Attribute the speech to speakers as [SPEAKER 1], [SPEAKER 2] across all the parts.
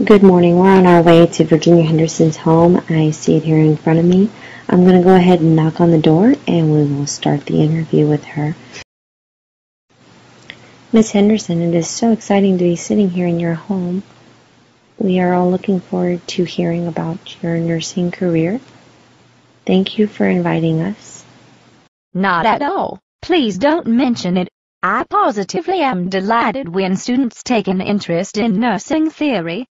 [SPEAKER 1] Good morning. We're on our way to Virginia Henderson's home. I see it here in front of me. I'm going to go ahead and knock on the door and we will start the interview with her. Miss Henderson, it is so exciting to be sitting here in your home. We are all looking forward to hearing about your nursing career. Thank you for inviting us.
[SPEAKER 2] Not at all. Please don't mention it. I positively am delighted when students take an interest in nursing theory.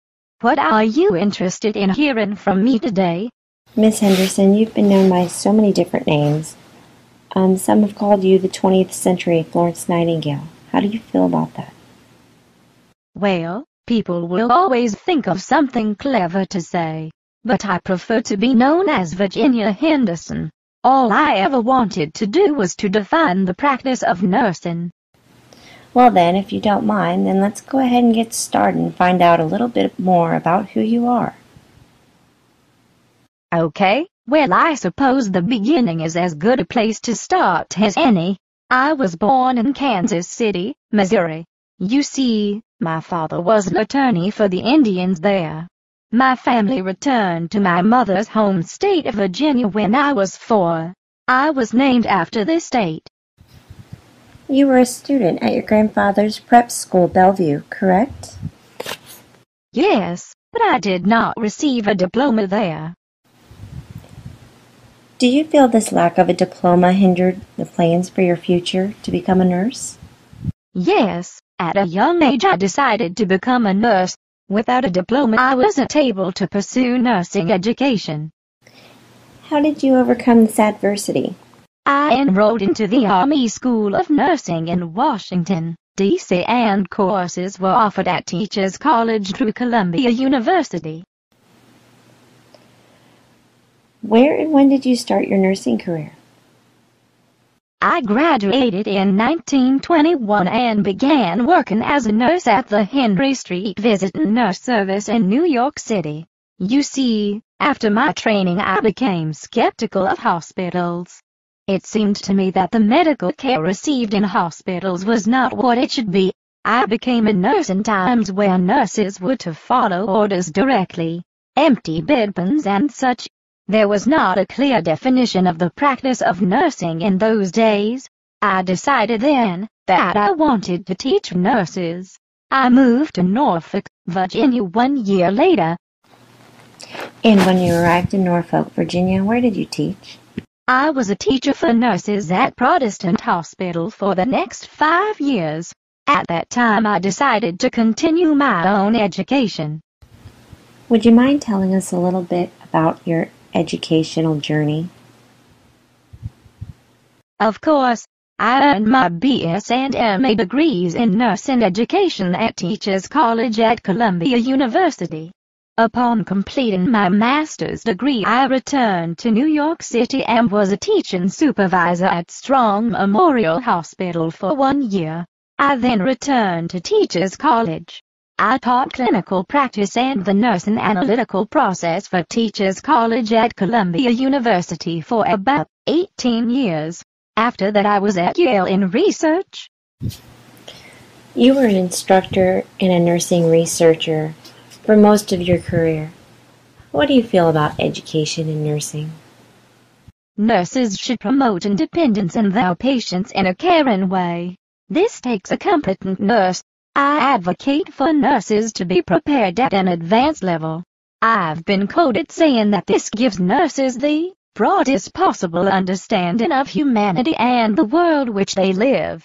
[SPEAKER 2] What are you interested in hearing from me today?
[SPEAKER 1] Miss Henderson, you've been known by so many different names. Some have called you the 20th century Florence Nightingale. How do you feel about that?
[SPEAKER 2] Well, people will always think of something clever to say, but I prefer to be known as Virginia Henderson. All I ever wanted to do was to define the practice of nursing.
[SPEAKER 1] Well then, if you don't mind, then let's go ahead and get started and find out a little bit more about who you are.
[SPEAKER 2] Okay, well I suppose the beginning is as good a place to start as any. I was born in Kansas City, Missouri. You see, my father was an attorney for the Indians there. My family returned to my mother's home state of Virginia when I was 4. I was named after the state.
[SPEAKER 1] You were a student at your grandfather's prep school, Bellevue, correct?
[SPEAKER 2] Yes, but I did not receive a diploma there.
[SPEAKER 1] Do you feel this lack of a diploma hindered the plans for your future to become a nurse?
[SPEAKER 2] Yes, at a young age I decided to become a nurse. Without a diploma I wasn't able to pursue nursing education.
[SPEAKER 1] How did you overcome this adversity?
[SPEAKER 2] I enrolled into the Army School of Nursing in Washington, D.C. and courses were offered at Teachers College through Columbia University.
[SPEAKER 1] Where and when did you start your nursing career?
[SPEAKER 2] I graduated in 1921 and began working as a nurse at the Henry Street Visiting Nurse Service in New York City. You see, after my training I became skeptical of hospitals. It seemed to me that the medical care received in hospitals was not what it should be. I became a nurse in times where nurses were to follow orders directly, empty bedpans and such. There was not a clear definition of the practice of nursing in those days. I decided then that I wanted to teach nurses. I moved to Norfolk, Virginia 1 year later.
[SPEAKER 1] And when you arrived in Norfolk, Virginia, where did you teach?
[SPEAKER 2] I was a teacher for nurses at Protestant Hospital for the next 5 years. At that time I decided to continue my own education.
[SPEAKER 1] Would you mind telling us a little bit about your educational journey?
[SPEAKER 2] Of course, I earned my BS and MA degrees in nursing education at Teachers College at Columbia University. Upon completing my master's degree I returned to New York City and was a teaching supervisor at Strong Memorial Hospital for 1 year. I then returned to Teachers College. I taught clinical practice and the nursing analytical process for Teachers College at Columbia University for about 18 years. After that I was at Yale in research.
[SPEAKER 1] You were an instructor and a nursing researcher for most of your career. What do you feel about education in nursing?
[SPEAKER 2] Nurses should promote independence in their patients in a caring way. This takes a competent nurse. I advocate for nurses to be prepared at an advanced level. I've been quoted saying that this gives nurses the broadest possible understanding of humanity and the world which they live.